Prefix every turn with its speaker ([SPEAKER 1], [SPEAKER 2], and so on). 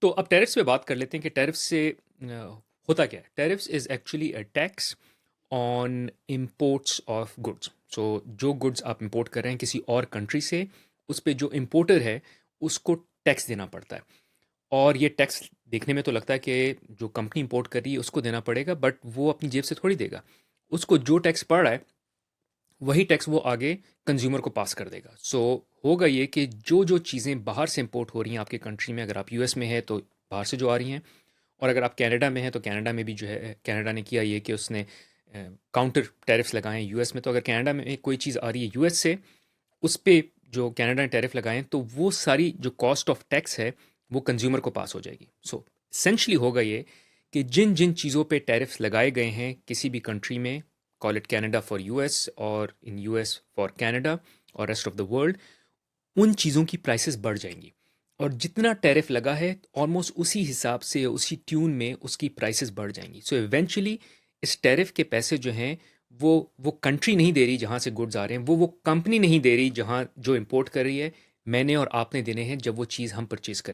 [SPEAKER 1] तो अब टैरिफ्स पे बात कर लेते हैं कि टैरिफ से होता क्या है। Tariffs is actually a tax on imports of goods. So जो गुड्स आप इंपोर्ट कर रहे हैं किसी और कंट्री से, उस पे जो इम्पोर्टर है उसको टैक्स देना पड़ता है। और ये टैक्स देखने में तो लगता है कि जो कंपनी इंपोर्ट कर रही है उसको देना पड़ेगा, बट वो अपनी जेब से थोड़ी देगा। उसको जो टैक्स पड़ रहा है वही टैक्स वो आगे कंज्यूमर को पास कर देगा। सो होगा ये कि जो जो चीज़ें बाहर से इंपोर्ट हो रही हैं आपके कंट्री में, अगर आप यूएस में है तो बाहर से जो आ रही हैं, और अगर आप कनाडा में हैं तो कनाडा में भी जो है, कनाडा ने किया ये कि उसने काउंटर टैरिफ्स लगाए हैं यूएस में। तो अगर कनाडा में कोई चीज़ आ रही है यूएस से, उस पे जो कनाडा ने टैरिफ लगाए हैं, तो वो सारी जो कॉस्ट ऑफ टैक्स है वो कंज्यूमर को पास हो जाएगी। सो इसेंशली होगा ये कि जिन जिन चीज़ों पे टैरिफ्स लगाए गए हैं किसी भी कंट्री में, call it Canada for US और इन यूएस फॉर कनाडा और रेस्ट ऑफ द वर्ल्ड, उन चीज़ों की प्राइसेस बढ़ जाएंगी। और जितना टैरिफ लगा है ऑलमोस्ट उसी हिसाब से, उसी ट्यून में उसकी प्राइसेस बढ़ जाएंगी। सो इवेंचुअली इस टैरिफ के पैसे जो हैं वो कंट्री नहीं दे रही जहाँ से गुड्स आ रहे हैं, वो कंपनी नहीं दे रही जहाँ जो इंपोर्ट कर रही है। मैंने और आपने देने हैं जब वो चीज़ हम परचेज करें।